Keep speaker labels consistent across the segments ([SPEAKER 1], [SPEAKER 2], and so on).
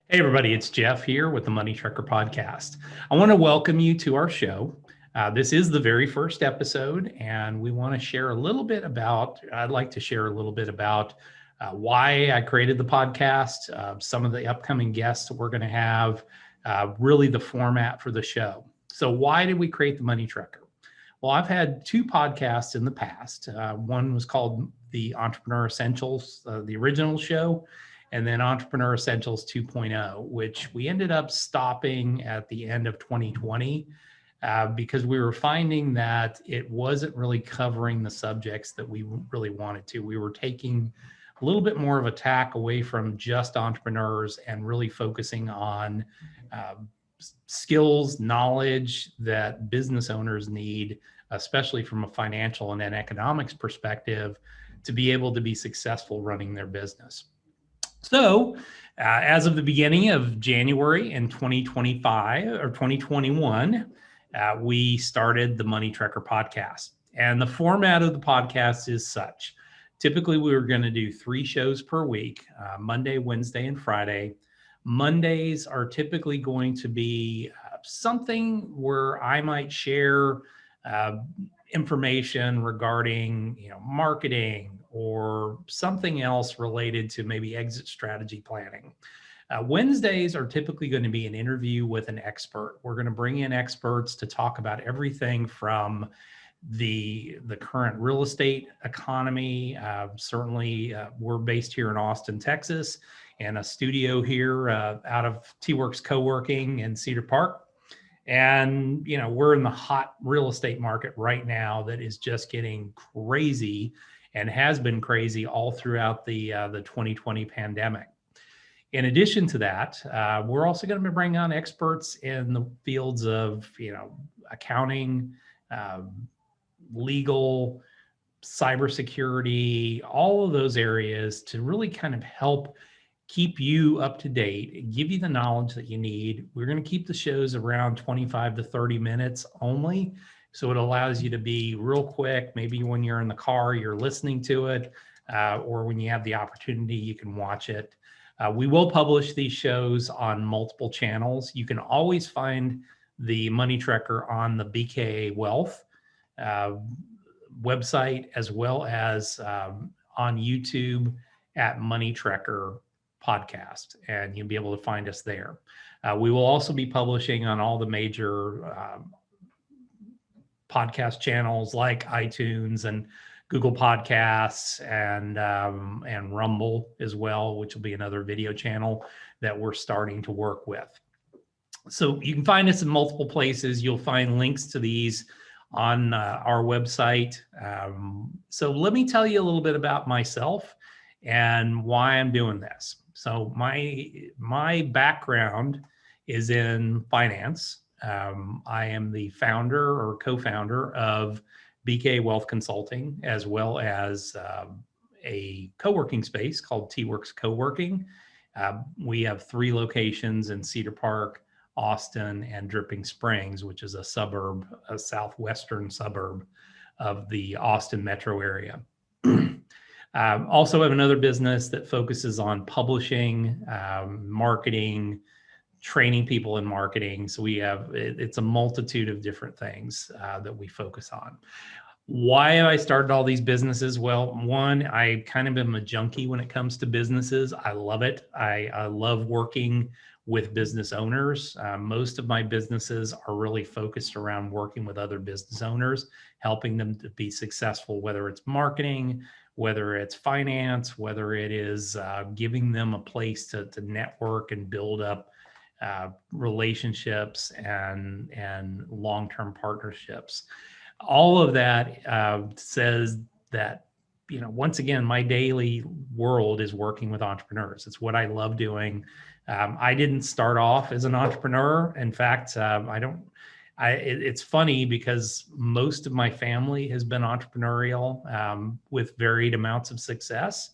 [SPEAKER 1] Hey, everybody, it's Jeff here with the Money Trucker Podcast. I want to welcome you to our show. This is the very first episode, and we want to share a little bit about, I'd like to share a little bit about why I created the podcast, some of the upcoming guests that we're going to have, really the format for the show. So, why did we create the Money Trucker? Well, I've had two podcasts in the past. One was called the Entrepreneur Essentials, the original show, and then Entrepreneur Essentials 2.0, which we ended up stopping at the end of 2020 because we were finding that it wasn't really covering the subjects that we really wanted to. We were taking a little bit more of a tack away from just entrepreneurs and really focusing on uh, skills, knowledge that business owners need, especially from a financial and an economics perspective, to be able to be successful running their business. So, as of the beginning of January in 2025 or 2021, we started the Money Trucker podcast. And the format of the podcast is such. Typically, we were going to do 3 shows per week, Monday, Wednesday, and Friday. Mondays are typically going to be something where I might share uh, information regarding, marketing or something else related to maybe exit strategy planning. Wednesdays are typically going to be an interview with an expert. We're going to bring in experts to talk about everything from the current real estate economy. Certainly, we're based here in Austin, Texas, and a studio here out of T-Works Coworking in Cedar Park. And we're in the hot real estate market right now that is just getting crazy and has been crazy all throughout the 2020 pandemic. In addition to that, we're also going to bring on experts in the fields of accounting, legal, cybersecurity, all of those areas to really kind of help keep you up to date, give you the knowledge that you need. We're going to keep the shows around 25 to 30 minutes only. So it allows you to be real quick. Maybe when you're in the car, you're listening to it, or when you have the opportunity, you can watch it. We will publish these shows on multiple channels. You can always find the Money Tracker on the BKA Wealth uh, website, as well as on YouTube at Money Tracker Podcast, and you'll be able to find us there. We will also be publishing on all the major podcast channels like iTunes and Google Podcasts and Rumble as well, which will be another video channel that we're starting to work with. So you can find us in multiple places. You'll find links to these on our website. So let me tell you a little bit about myself and why I'm doing this. So my background is in finance. I am the founder or co-founder of BK Wealth Consulting, as well as a co-working space called T-Works Coworking. We have 3 locations in Cedar Park, Austin, and Dripping Springs, which is a suburb, a southwestern suburb of the Austin metro area. Also have another business that focuses on publishing, marketing, training people in marketing. So it's a multitude of different things that we focus on. Why have I started all these businesses? Well, one, I kind of am a junkie when it comes to businesses. I love it. I love working with business owners. Most of my businesses are really focused around working with other business owners, helping them to be successful, whether it's marketing, whether it's finance, whether it is giving them a place to network and build up relationships and long-term partnerships. All of that says that, once again, my daily world is working with entrepreneurs. It's what I love doing. I didn't start off as an entrepreneur. In fact, it's funny because most of my family has been entrepreneurial with varied amounts of success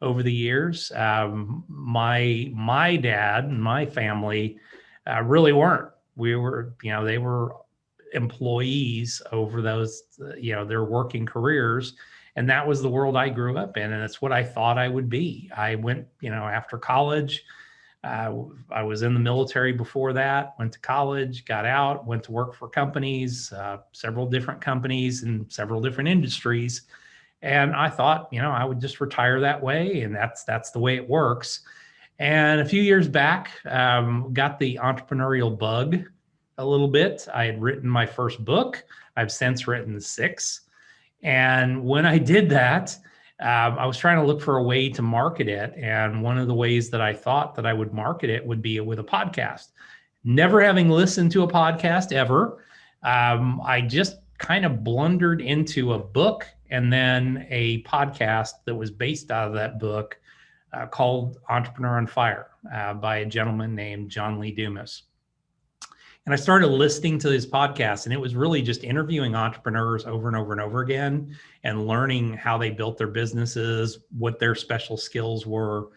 [SPEAKER 1] over the years. My dad and my family really weren't. They were employees over those, their working careers. And that was the world I grew up in. And it's what I thought I would be. I went, after college, I was in the military before that, went to college, got out, went to work for companies, several different companies in several different industries. And I thought, I would just retire that way. And that's the way it works. And a few years back, got the entrepreneurial bug a little bit. I had written my first book. I've since written 6. And when I did that, I was trying to look for a way to market it. And one of the ways that I thought that I would market it would be with a podcast. Never having listened to a podcast ever, I just kind of blundered into a book and then a podcast that was based out of that book called Entrepreneur on Fire by a gentleman named John Lee Dumas. And I started listening to his podcast, and it was really just interviewing entrepreneurs over and over and over again and learning how they built their businesses, what their special skills were.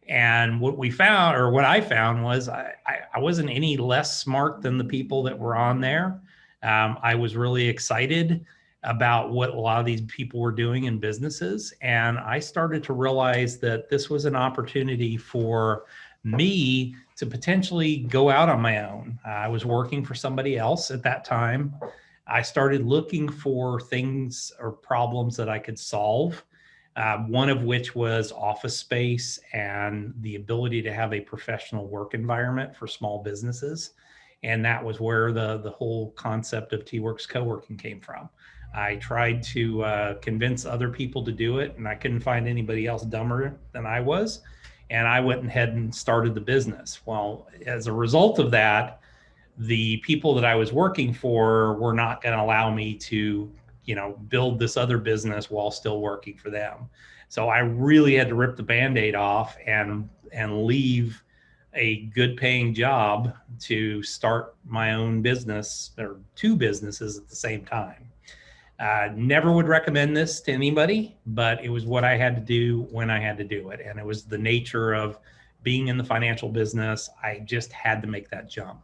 [SPEAKER 1] And what we found, or what I found, was I wasn't any less smart than the people that were on there. I was really excited about what a lot of these people were doing in businesses. And I started to realize that this was an opportunity for me to potentially go out on my own. I was working for somebody else at that time. I started looking for things or problems that I could solve. One of which was office space and the ability to have a professional work environment for small businesses. And that was where the whole concept of TWorks Coworking came from. I tried to convince other people to do it, and I couldn't find anybody else dumber than I was. And I went ahead and started the business. Well, as a result of that, the people that I was working for were not going to allow me to, build this other business while still working for them. So I really had to rip the Band-Aid off and leave a good paying job to start my own business, or 2 businesses at the same time. Never would recommend this to anybody, but it was what I had to do when I had to do it. And it was the nature of being in the financial business. I just had to make that jump.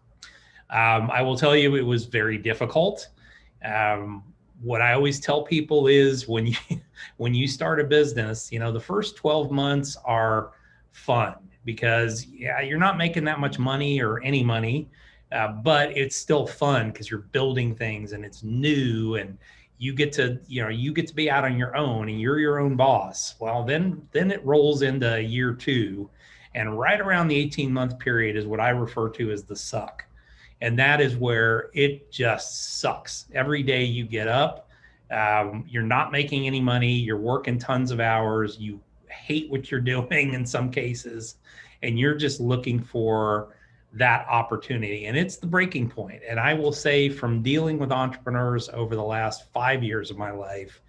[SPEAKER 1] I will tell you, it was very difficult. What I always tell people is when you start a business, the first 12 months are fun because you're not making that much money or any money, but it's still fun because you're building things and it's new and you get to be out on your own and you're your own boss. Well, then it rolls into year 2, and right around the 18-month period is what I refer to as the suck. And that is where it just sucks. Every day you get up, you're not making any money, you're working tons of hours, you hate what you're doing in some cases, and you're just looking for that opportunity. And it's the breaking point. And I will say, from dealing with entrepreneurs over the last 5 years of my life,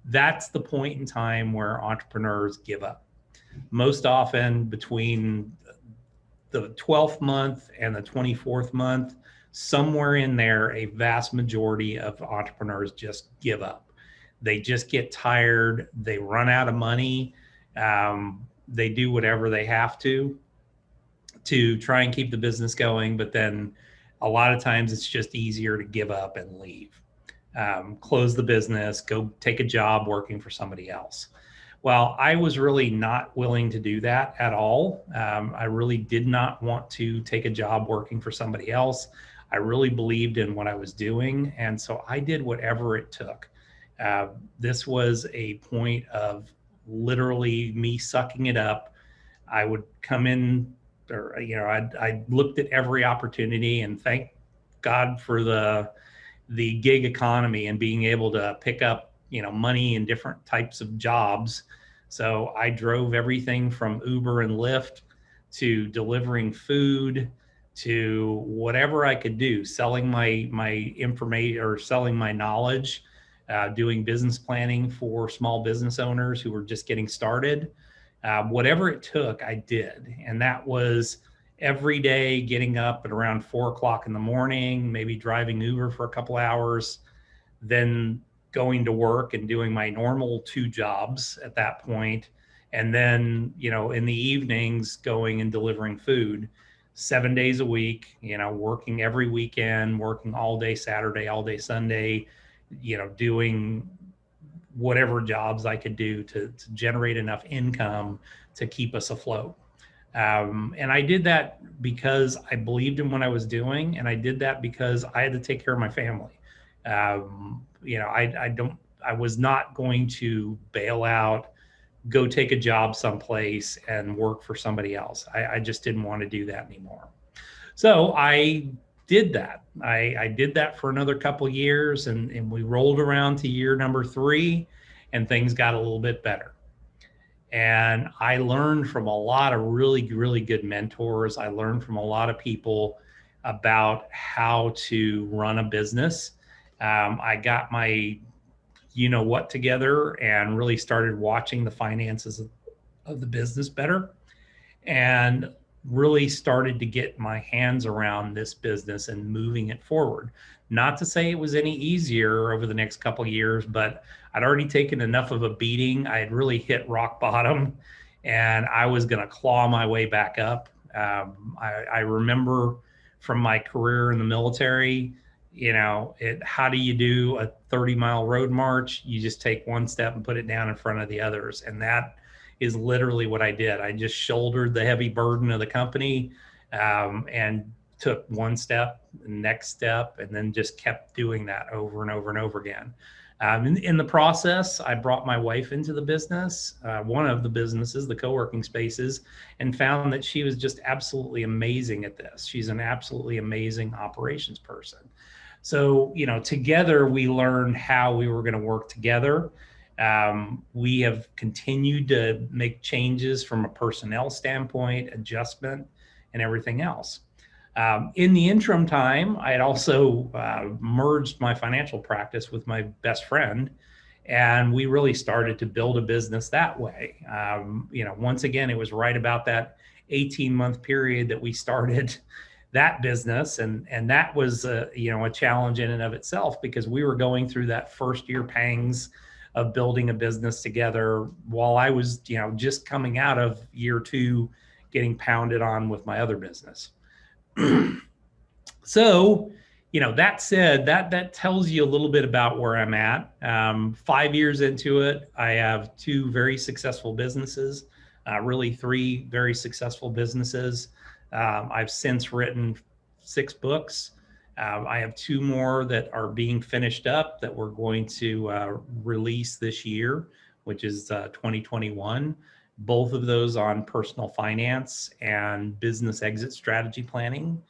[SPEAKER 1] that's the point in time where entrepreneurs give up. Most often between the 12th month and the 24th month, somewhere in there, a vast majority of entrepreneurs just give up. They just get tired. They run out of money. They do whatever they have to try and keep the business going. But then a lot of times it's just easier to give up and leave, close the business, go take a job working for somebody else. Well, I was really not willing to do that at all. I really did not want to take a job working for somebody else. I really believed in what I was doing. And so I did whatever it took. This was a point of literally me sucking it up. I would come in, or, I looked at every opportunity, and thank God for the gig economy and being able to pick up money in different types of jobs. So I drove everything from Uber and Lyft to delivering food to whatever I could do, selling my information or selling my knowledge, doing business planning for small business owners who were just getting started. Whatever it took, I did. And that was every day getting up at around 4:00 in the morning, maybe driving Uber for a couple hours, then going to work and doing my normal 2 jobs at that point. And then, in the evenings, going and delivering food 7 days a week, working every weekend, working all day Saturday, all day Sunday, doing whatever jobs I could do to generate enough income to keep us afloat. And I did that because I believed in what I was doing, and I did that because I had to take care of my family. I was not going to bail out, go take a job someplace and work for somebody else. I just didn't want to do that anymore. So I did that. I did that for another couple of years, and we rolled around to year number 3, and things got a little bit better. And I learned from a lot of really, really good mentors. I learned from a lot of people about how to run a business. I got my what together and really started watching the finances of the business better, and really started to get my hands around this business and moving it forward. Not to say it was any easier over the next couple of years, but I'd already taken enough of a beating. I had really hit rock bottom, and I was going to claw my way back up. I remember from my career in the military, how do you do a 30-mile road march? You just take one step and put it down in front of the others. And that is literally what I did. I just shouldered the heavy burden of the company, and took one step, next step, and then just kept doing that over and over and over again. In the process, I brought my wife into the business, one of the businesses, the co-working spaces, and found that she was just absolutely amazing at this. She's an absolutely amazing operations person. So, together we learned how we were going to work together. We have continued to make changes from a personnel standpoint, adjustment, and everything else. In the interim time, I had also merged my financial practice with my best friend, and we really started to build a business that way. Once again, it was right about that 18-month period that we started that business, and that was a challenge in and of itself, because we were going through that first year pangs of building a business together while I was just coming out of year 2, getting pounded on with my other business. So, that said, that tells you a little bit about where I'm at. 5 years into it, I have 2 very successful businesses, really 3 very successful businesses. I've since written 6 books. I have 2 more that are being finished up that we're going to release this year, which is 2021. Both of those on personal finance and business exit strategy planning,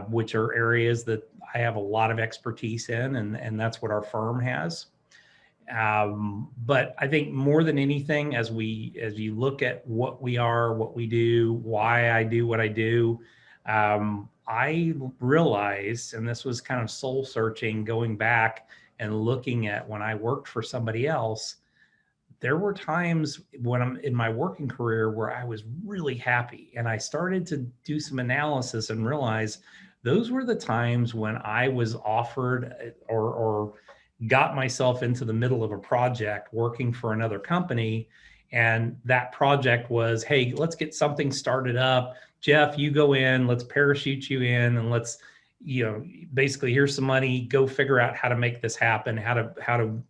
[SPEAKER 1] which are areas that I have a lot of expertise in, and that's what our firm has. But I think more than anything, as you look at what we are, what we do, why I do what I do, I realized, and this was kind of soul searching, going back and looking at when I worked for somebody else, there were times when I'm in my working career where I was really happy, and I started to do some analysis and realize those were the times when I was offered or got myself into the middle of a project working for another company. And that project was, hey, let's get something started up. Jeff, you go in, let's parachute you in, and let's, basically, here's some money, go figure out how to make this happen, how to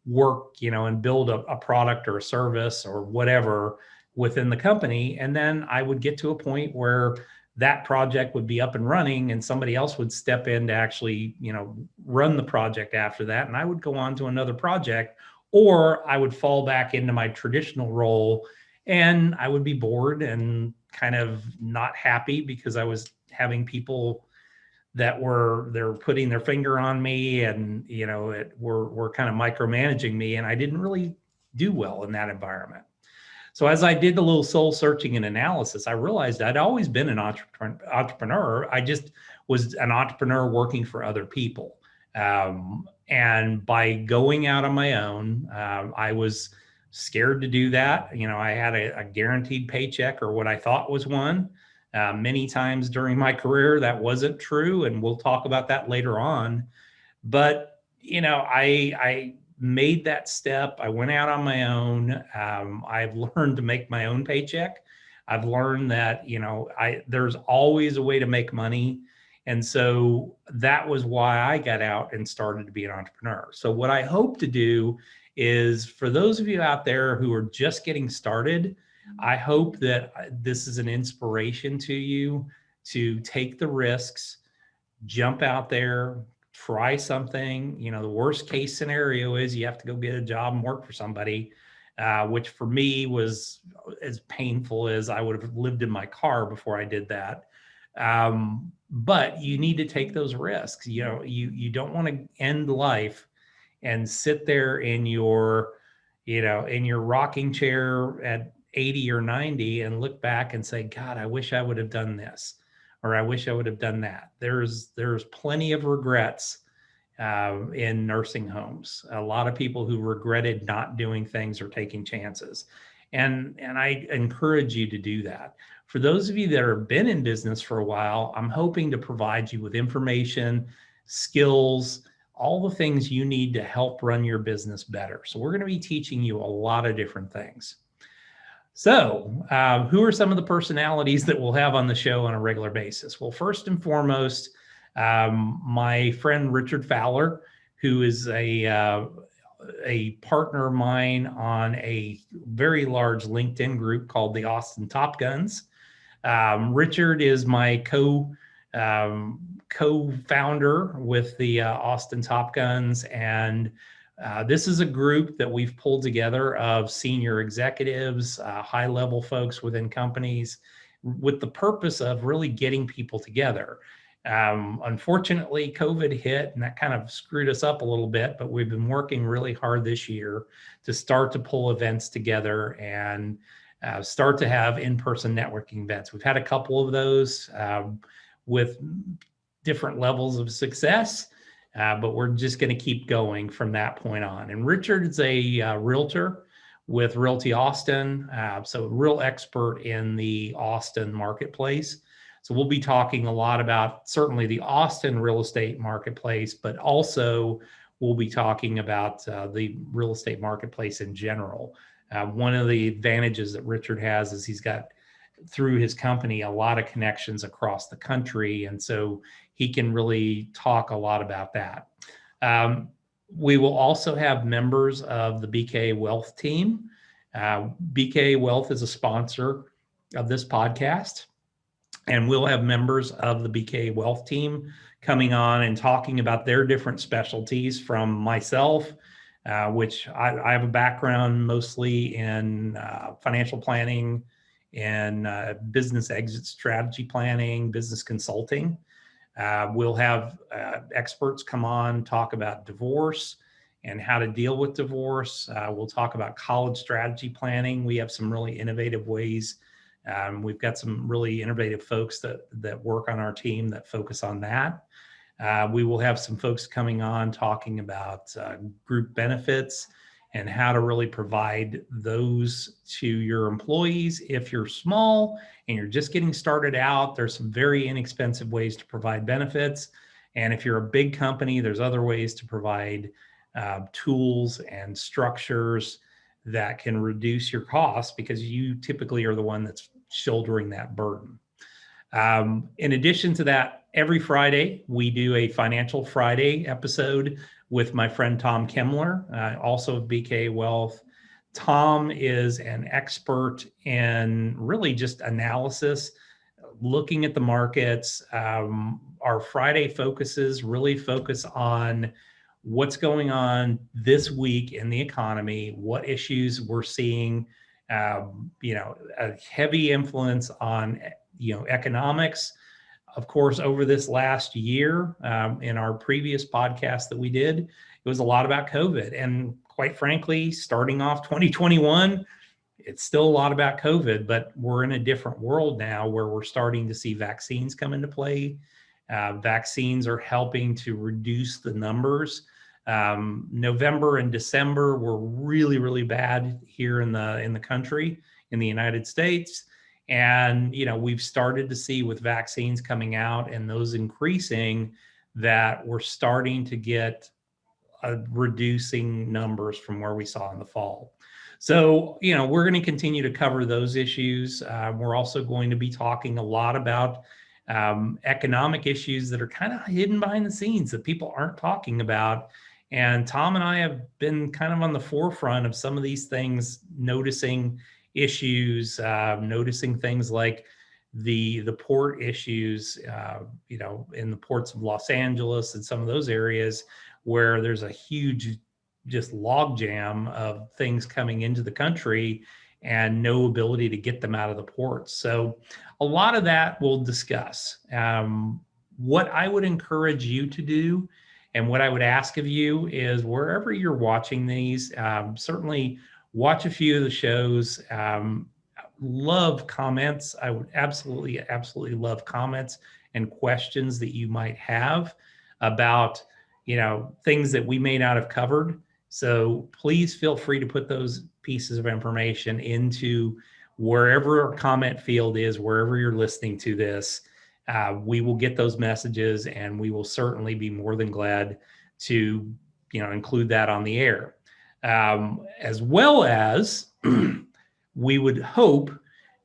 [SPEAKER 1] work, and build a product or a service or whatever within the company. And then I would get to a point where that project would be up and running, and somebody else would step in to actually, run the project after that. And I would go on to another project, or I would fall back into my traditional role, and I would be bored and kind of not happy because I was having people that they're putting their finger on me, and, were kind of micromanaging me, and I didn't really do well in that environment. So as I did a little soul searching and analysis, I realized I'd always been an entrepreneur. I just was an entrepreneur working for other people. And by going out on my own, I was scared to do that. I had a guaranteed paycheck, or what I thought was one. Many times during my career, that wasn't true. And we'll talk about that later on. But, I made that step. I went out on my own. I've learned to make my own paycheck. I've learned that, there's always a way to make money. And so that was why I got out and started to be an entrepreneur. So what I hope to do is, for those of you out there who are just getting started, I hope that this is an inspiration to you to take the risks, jump out there, try something. The worst case scenario is you have to go get a job and work for somebody, which for me was as painful as I would have lived in my car before I did that. But you need to take those risks. You don't want to end life and sit there in your rocking chair at 80 or 90 and look back and say, God, I wish I would have done this, or I wish I would have done that. There's plenty of regrets in nursing homes. A lot of people who regretted not doing things or taking chances. And I encourage you to do that. For those of you that have been in business for a while, I'm hoping to provide you with information, skills, all the things you need to help run your business better. So we're going to be teaching you a lot of different things. So who are some of the personalities that we'll have on the show on a regular basis? Well, first and foremost, my friend Richard Fowler, who is a partner of mine on a very large LinkedIn group called the Austin Top Guns. Richard is my co-founder with the Austin Top Guns, and this is a group that we've pulled together of senior executives, high-level folks within companies, with the purpose of really getting people together. Unfortunately, COVID hit, and that kind of screwed us up a little bit, but we've been working really hard this year to start to pull events together and start to have in-person networking events. We've had a couple of those with different levels of success, but we're just going to keep going from that point on. And Richard is a realtor with Realty Austin, so a real expert in the Austin marketplace. So we'll be talking a lot about certainly the Austin real estate marketplace, but also we'll be talking about the real estate marketplace in general. One of the advantages that Richard has is he's got, through his company, a lot of connections across the country. And so he can really talk a lot about that. We will also have members of the BK Wealth team. BK Wealth is a sponsor of this podcast, and we'll have members of the BK Wealth team coming on and talking about their different specialties. From myself, which I have a background mostly in financial planning and business exit strategy planning, business consulting. We'll have experts come on, talk about divorce and how to deal with divorce. We'll talk about college strategy planning. We have some really innovative ways. We've got some really innovative folks that work on our team that focus on that. We will have some folks coming on talking about group benefits and how to really provide those to your employees. If you're small and you're just getting started out, there's some very inexpensive ways to provide benefits. And if you're a big company, there's other ways to provide tools and structures that can reduce your costs, because you typically are the one that's shouldering that burden. In addition to that, every Friday, we do a Financial Friday episode with my friend Tom Kemmler, also of BK Wealth. Tom is an expert in really just analysis, looking at the markets. Our Friday focuses really focus on what's going on this week in the economy, what issues we're seeing, a heavy influence on, economics. Of course, over this last year, in our previous podcast that we did, it was a lot about COVID. And quite frankly, starting off 2021, it's still a lot about COVID, but we're in a different world now where we're starting to see vaccines come into play. Vaccines are helping to reduce the numbers. November and December were really, really bad here in the country, in the United States. And, we've started to see with vaccines coming out and those increasing that we're starting to get reducing numbers from where we saw in the fall. So, we're going to continue to cover those issues. We're also going to be talking a lot about economic issues that are kind of hidden behind the scenes that people aren't talking about. And Tom and I have been kind of on the forefront of some of these things, noticing issues, noticing things like the port issues, in the ports of Los Angeles and some of those areas where there's a huge just log jam of things coming into the country and no ability to get them out of the ports. So a lot of that we'll discuss. What I would encourage you to do and what I would ask of you is wherever you're watching these, certainly watch a few of the shows. Love comments. I would absolutely, absolutely love comments and questions that you might have about, things that we may not have covered. So please feel free to put those pieces of information into wherever our comment field is, wherever you're listening to this. We will get those messages and we will certainly be more than glad to, include that on the air. As well as we would hope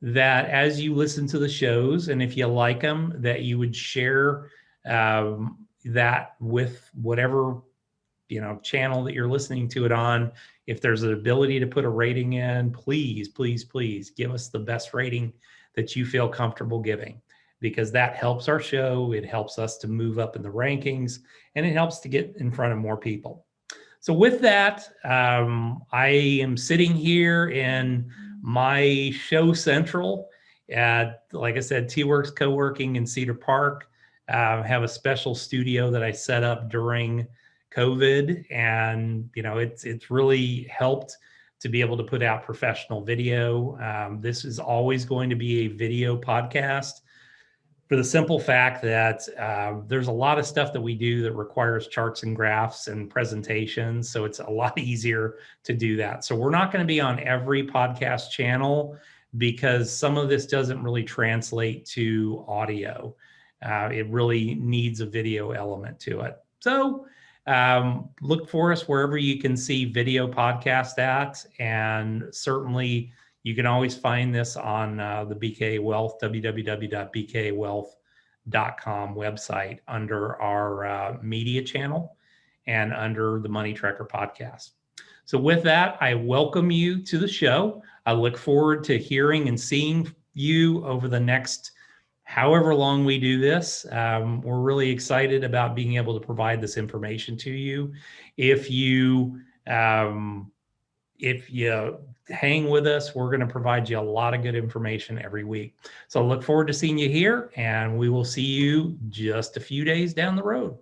[SPEAKER 1] that as you listen to the shows and if you like them, that you would share that with whatever channel that you're listening to it on. If there's an ability to put a rating in, please, please, please give us the best rating that you feel comfortable giving, because that helps our show. It helps us to move up in the rankings and it helps to get in front of more people. So with that, I am sitting here in my show central at, like I said, TWorks Coworking in Cedar Park. Have a special studio that I set up during COVID, and it's really helped to be able to put out professional video. This is always going to be a video podcast for the simple fact that there's a lot of stuff that we do that requires charts and graphs and presentations. So it's a lot easier to do that. So we're not going to be on every podcast channel because some of this doesn't really translate to audio. It really needs a video element to it. So look for us wherever you can see video podcast at, and certainly you can always find this on the BK Wealth, www.bkwealth.com website under our media channel and under the Money Tracker podcast. So with that, I welcome you to the show. I look forward to hearing and seeing you over the next however long we do this. We're really excited about being able to provide this information to you. If you hang with us, we're going to provide you a lot of good information every week. So I look forward to seeing you here, and we will see you just a few days down the road.